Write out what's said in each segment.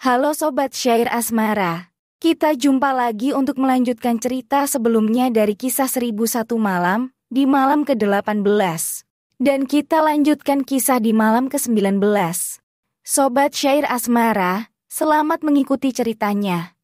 Halo Sobat Syair Asmara, kita jumpa lagi untuk melanjutkan cerita sebelumnya dari kisah 1001 malam, di malam ke-18. Dan kita lanjutkan kisah di malam ke-19. Sobat Syair Asmara, selamat mengikuti ceritanya.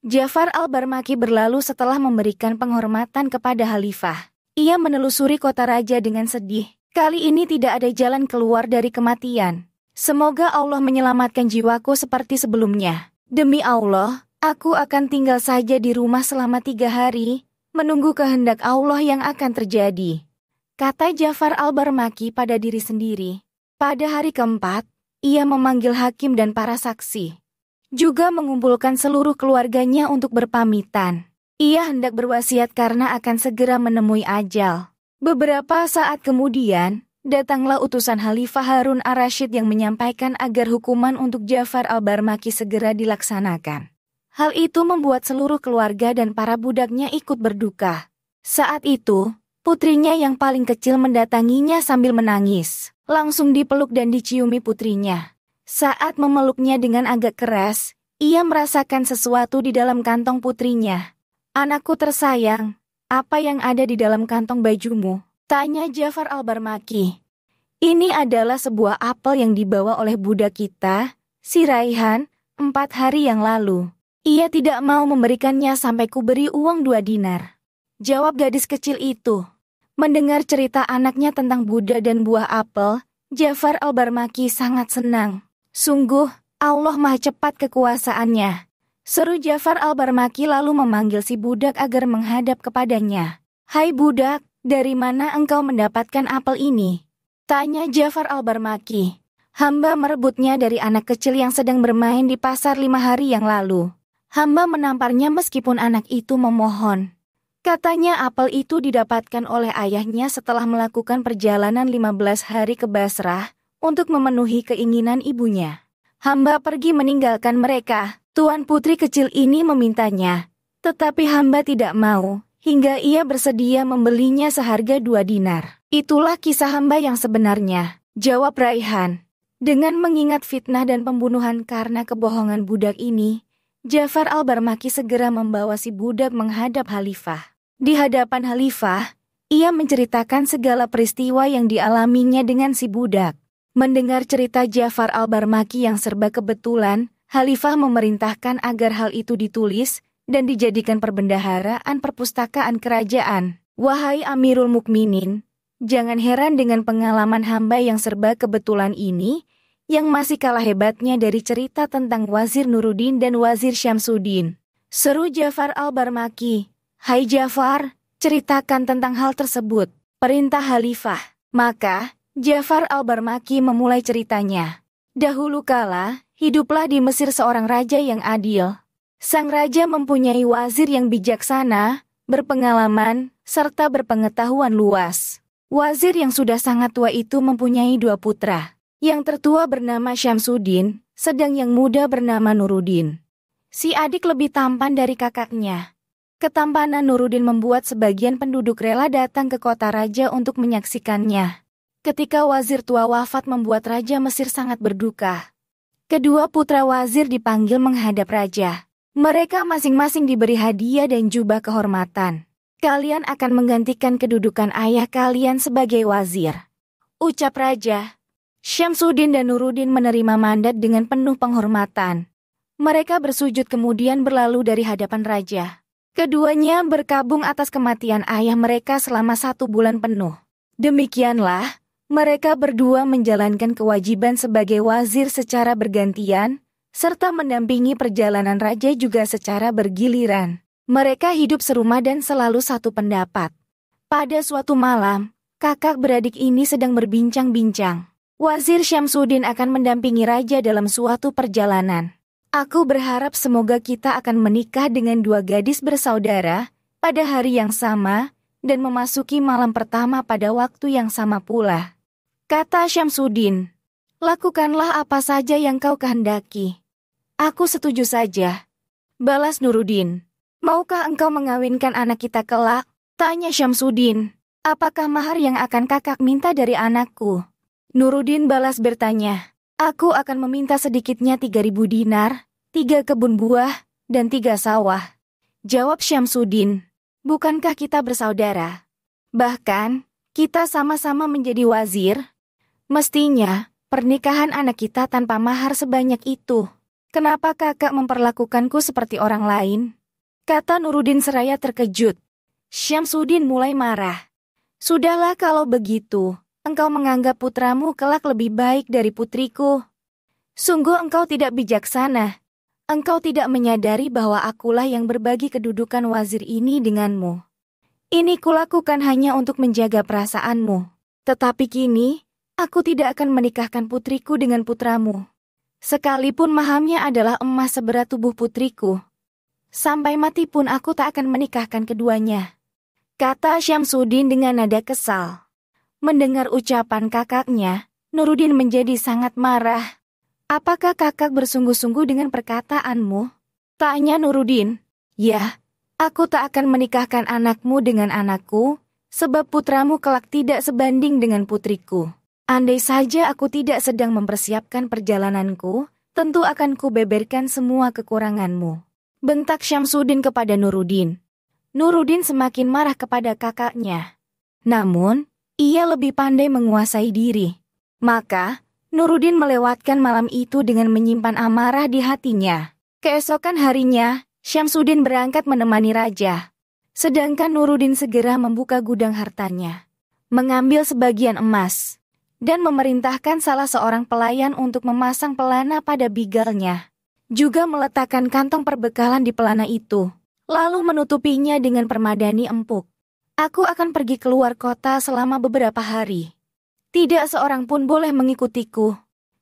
Ja'far al-Barmaki berlalu setelah memberikan penghormatan kepada Khalifah. Ia menelusuri kota raja dengan sedih. Kali ini tidak ada jalan keluar dari kematian. Semoga Allah menyelamatkan jiwaku seperti sebelumnya. Demi Allah, aku akan tinggal saja di rumah selama 3 hari, menunggu kehendak Allah yang akan terjadi. Kata Ja'far al-Barmaki pada diri sendiri. Pada hari keempat, ia memanggil hakim dan para saksi. Juga mengumpulkan seluruh keluarganya untuk berpamitan. Ia hendak berwasiat karena akan segera menemui ajal. Beberapa saat kemudian, datanglah utusan Khalifah Harun ar-Rasyid yang menyampaikan agar hukuman untuk Ja'far al-Barmaki segera dilaksanakan. Hal itu membuat seluruh keluarga dan para budaknya ikut berduka. Saat itu, putrinya yang paling kecil mendatanginya sambil menangis. Langsung dipeluk dan diciumi putrinya. Saat memeluknya dengan agak keras, ia merasakan sesuatu di dalam kantong putrinya. "Anakku tersayang, apa yang ada di dalam kantong bajumu?" Tanya Ja'far al-Barmaki. "Ini adalah sebuah apel yang dibawa oleh budak kita, si Raihan, 4 hari yang lalu. Ia tidak mau memberikannya sampai kuberi uang 2 dinar. Jawab gadis kecil itu. Mendengar cerita anaknya tentang budak dan buah apel, Ja'far al-Barmaki sangat senang. Sungguh, Allah Maha cepat kekuasaannya. Seru Ja'far al-Barmaki lalu memanggil si budak agar menghadap kepadanya. "Hai budak, dari mana engkau mendapatkan apel ini?" Tanya Ja'far al-Barmaki. "Hamba merebutnya dari anak kecil yang sedang bermain di pasar 5 hari yang lalu. Hamba menamparnya meskipun anak itu memohon." Katanya apel itu didapatkan oleh ayahnya setelah melakukan perjalanan 15 hari ke Basrah untuk memenuhi keinginan ibunya. "Hamba pergi meninggalkan mereka. Tuan putri kecil ini memintanya, tetapi hamba tidak mau. Hingga ia bersedia membelinya seharga 2 dinar. Itulah kisah hamba yang sebenarnya," jawab Raihan. Dengan mengingat fitnah dan pembunuhan karena kebohongan budak ini, Ja'far al-Barmaki segera membawa si budak menghadap Khalifah. Di hadapan Khalifah, ia menceritakan segala peristiwa yang dialaminya dengan si budak. Mendengar cerita Ja'far al-Barmaki yang serba kebetulan, Khalifah memerintahkan agar hal itu ditulis dan dijadikan perbendaharaan perpustakaan kerajaan. "Wahai Amirul Mukminin, jangan heran dengan pengalaman hamba yang serba kebetulan ini, yang masih kalah hebatnya dari cerita tentang Wazir Nuruddin dan Wazir Syamsuddin." Seru Ja'far al-Barmaki. "Hai Ja'far, ceritakan tentang hal tersebut," perintah Khalifah. Maka, Ja'far al-Barmaki memulai ceritanya. Dahulu kala, hiduplah di Mesir seorang raja yang adil. Sang raja mempunyai wazir yang bijaksana, berpengalaman, serta berpengetahuan luas. Wazir yang sudah sangat tua itu mempunyai 2 putra. Yang tertua bernama Syamsuddin, sedang yang muda bernama Nuruddin. Si adik lebih tampan dari kakaknya. Ketampanan Nuruddin membuat sebagian penduduk rela datang ke kota raja untuk menyaksikannya. Ketika wazir tua wafat membuat Raja Mesir sangat berduka. Kedua putra wazir dipanggil menghadap raja. Mereka masing-masing diberi hadiah dan jubah kehormatan. "Kalian akan menggantikan kedudukan ayah kalian sebagai wazir," ucap raja. Syamsuddin dan Nuruddin menerima mandat dengan penuh penghormatan. Mereka bersujud kemudian berlalu dari hadapan raja. Keduanya berkabung atas kematian ayah mereka selama 1 bulan penuh. Demikianlah, mereka berdua menjalankan kewajiban sebagai wazir secara bergantian, serta mendampingi perjalanan raja juga secara bergiliran. Mereka hidup serumah dan selalu satu pendapat. Pada suatu malam, kakak beradik ini sedang berbincang-bincang. Wazir Syamsuddin akan mendampingi raja dalam suatu perjalanan. "Aku berharap semoga kita akan menikah dengan 2 gadis bersaudara pada hari yang sama dan memasuki malam pertama pada waktu yang sama pula," kata Syamsuddin. "Lakukanlah apa saja yang kau kehendaki." "Aku setuju saja," balas Nuruddin. "Maukah engkau mengawinkan anak kita kelak?" tanya Syamsuddin. "Apakah mahar yang akan kakak minta dari anakku?" Nuruddin balas bertanya. "Aku akan meminta sedikitnya 3.000 dinar, 3 kebun buah, dan 3 sawah. Jawab Syamsuddin, bukankah kita bersaudara? Bahkan, kita sama-sama menjadi wazir. Mestinya, pernikahan anak kita tanpa mahar sebanyak itu. Kenapa kakak memperlakukanku seperti orang lain? Kata Nuruddin seraya terkejut. Syamsuddin mulai marah. Sudahlah kalau begitu, engkau menganggap putramu kelak lebih baik dari putriku. Sungguh engkau tidak bijaksana. Engkau tidak menyadari bahwa akulah yang berbagi kedudukan wazir ini denganmu. Ini kulakukan hanya untuk menjaga perasaanmu. Tetapi kini, aku tidak akan menikahkan putriku dengan putramu. Sekalipun mahamnya adalah emas seberat tubuh putriku. Sampai mati pun aku tak akan menikahkan keduanya. Kata Syamsuddin dengan nada kesal. Mendengar ucapan kakaknya, Nuruddin menjadi sangat marah. Apakah kakak bersungguh-sungguh dengan perkataanmu? Tanya Nuruddin. Ya, aku tak akan menikahkan anakmu dengan anakku, sebab putramu kelak tidak sebanding dengan putriku. Andai saja aku tidak sedang mempersiapkan perjalananku, tentu akan kubeberkan semua kekuranganmu. Bentak Syamsuddin kepada Nuruddin. Nuruddin semakin marah kepada kakaknya. Namun, ia lebih pandai menguasai diri. Maka, Nuruddin melewatkan malam itu dengan menyimpan amarah di hatinya. Keesokan harinya, Syamsuddin berangkat menemani raja. Sedangkan Nuruddin segera membuka gudang hartanya, mengambil sebagian emas, dan memerintahkan salah seorang pelayan untuk memasang pelana pada bigalnya. Juga meletakkan kantong perbekalan di pelana itu, lalu menutupinya dengan permadani empuk. Aku akan pergi keluar kota selama beberapa hari. Tidak seorang pun boleh mengikutiku,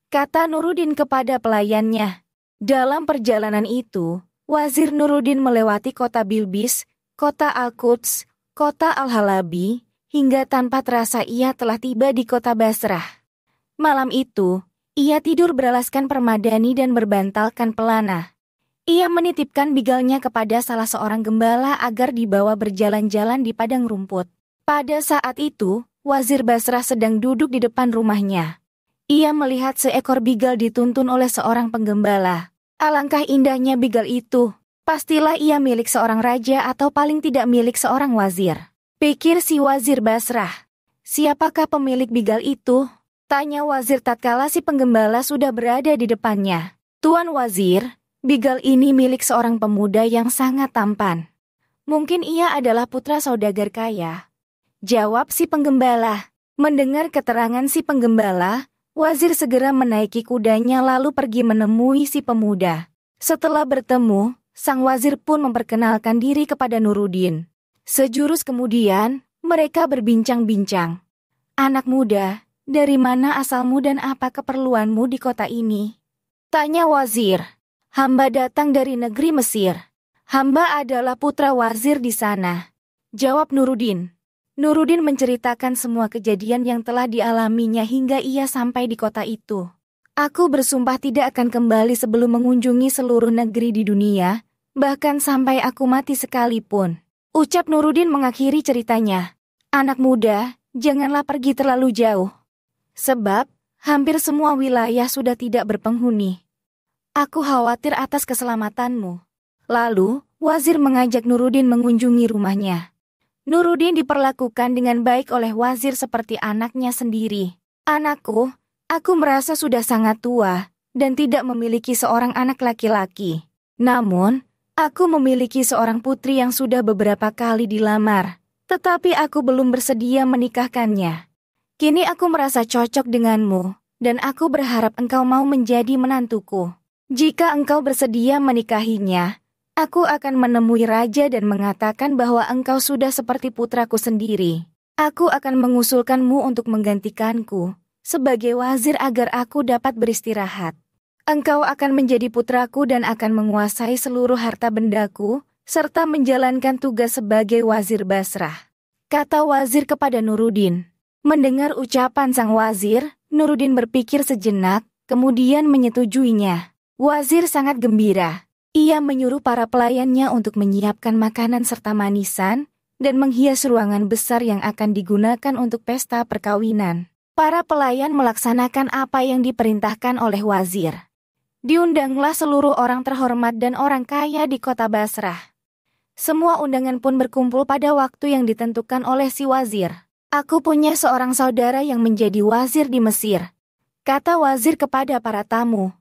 kata Nuruddin kepada pelayannya. Dalam perjalanan itu, Wazir Nuruddin melewati kota Bilbis, kota Al-Quds, kota Al-Halabi, hingga tanpa terasa ia telah tiba di kota Basrah. Malam itu, ia tidur beralaskan permadani dan berbantalkan pelana. Ia menitipkan bigalnya kepada salah seorang gembala agar dibawa berjalan-jalan di padang rumput. Pada saat itu, Wazir Basrah sedang duduk di depan rumahnya. Ia melihat seekor bigal dituntun oleh seorang penggembala. Alangkah indahnya bigal itu. Pastilah ia milik seorang raja atau paling tidak milik seorang wazir. Pikir si Wazir Basrah. Siapakah pemilik bigal itu? Tanya wazir tatkala si penggembala sudah berada di depannya. Tuan Wazir, bigal ini milik seorang pemuda yang sangat tampan. Mungkin ia adalah putra saudagar kaya. Jawab si penggembala. Mendengar keterangan si penggembala, Wazir segera menaiki kudanya lalu pergi menemui si pemuda. Setelah bertemu, sang wazir pun memperkenalkan diri kepada Nuruddin. Sejurus kemudian, mereka berbincang-bincang. Anak muda, dari mana asalmu dan apa keperluanmu di kota ini? Tanya wazir. Hamba datang dari negeri Mesir. Hamba adalah putra wazir di sana. Jawab Nuruddin. Nuruddin menceritakan semua kejadian yang telah dialaminya hingga ia sampai di kota itu. Aku bersumpah tidak akan kembali sebelum mengunjungi seluruh negeri di dunia, bahkan sampai aku mati sekalipun. Ucap Nuruddin mengakhiri ceritanya. Anak muda, janganlah pergi terlalu jauh. Sebab, hampir semua wilayah sudah tidak berpenghuni. Aku khawatir atas keselamatanmu. Lalu, wazir mengajak Nuruddin mengunjungi rumahnya. Nuruddin diperlakukan dengan baik oleh wazir seperti anaknya sendiri. Anakku, aku merasa sudah sangat tua dan tidak memiliki seorang anak laki-laki. Namun, aku memiliki seorang putri yang sudah beberapa kali dilamar, tetapi aku belum bersedia menikahkannya. Kini aku merasa cocok denganmu, dan aku berharap engkau mau menjadi menantuku. Jika engkau bersedia menikahinya, aku akan menemui raja dan mengatakan bahwa engkau sudah seperti putraku sendiri. Aku akan mengusulkanmu untuk menggantikanku sebagai wazir agar aku dapat beristirahat. Engkau akan menjadi putraku dan akan menguasai seluruh harta bendaku, serta menjalankan tugas sebagai wazir Basrah. Kata wazir kepada Nuruddin. Mendengar ucapan sang wazir, Nuruddin berpikir sejenak, kemudian menyetujuinya. Wazir sangat gembira. Ia menyuruh para pelayannya untuk menyiapkan makanan serta manisan, dan menghias ruangan besar yang akan digunakan untuk pesta perkawinan. Para pelayan melaksanakan apa yang diperintahkan oleh wazir. Diundanglah seluruh orang terhormat dan orang kaya di kota Basrah. Semua undangan pun berkumpul pada waktu yang ditentukan oleh si wazir. Aku punya seorang saudara yang menjadi wazir di Mesir, kata wazir kepada para tamu.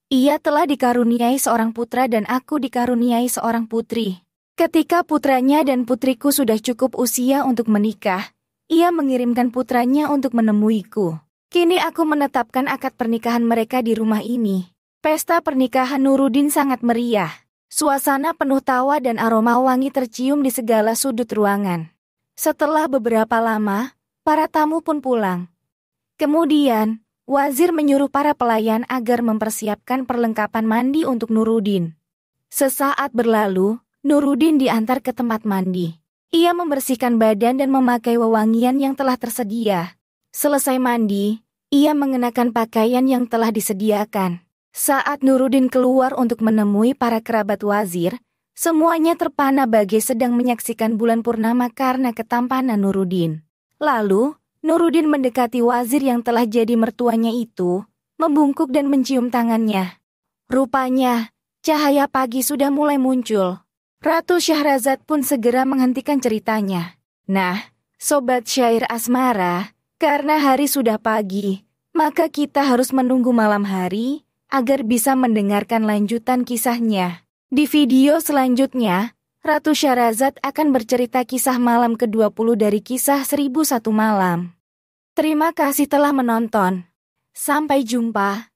Ia telah dikaruniai seorang putra dan aku dikaruniai seorang putri. Ketika putranya dan putriku sudah cukup usia untuk menikah, ia mengirimkan putranya untuk menemuiku. Kini aku menetapkan akad pernikahan mereka di rumah ini. Pesta pernikahan Nuruddin sangat meriah. Suasana penuh tawa dan aroma wangi tercium di segala sudut ruangan. Setelah beberapa lama, para tamu pun pulang. Kemudian, wazir menyuruh para pelayan agar mempersiapkan perlengkapan mandi untuk Nuruddin. Sesaat berlalu, Nuruddin diantar ke tempat mandi. Ia membersihkan badan dan memakai wewangian yang telah tersedia. Selesai mandi, ia mengenakan pakaian yang telah disediakan. Saat Nuruddin keluar untuk menemui para kerabat wazir, semuanya terpana bagai sedang menyaksikan bulan purnama karena ketampanan Nuruddin. Lalu, Nuruddin mendekati wazir yang telah jadi mertuanya itu, membungkuk dan mencium tangannya. Rupanya, cahaya pagi sudah mulai muncul. Ratu Syahrazad pun segera menghentikan ceritanya. Nah, sobat syair asmara, karena hari sudah pagi, maka kita harus menunggu malam hari, agar bisa mendengarkan lanjutan kisahnya. Di video selanjutnya, Ratu Syahrazad akan bercerita kisah malam ke-20 dari kisah 1001 malam. Terima kasih telah menonton. Sampai jumpa.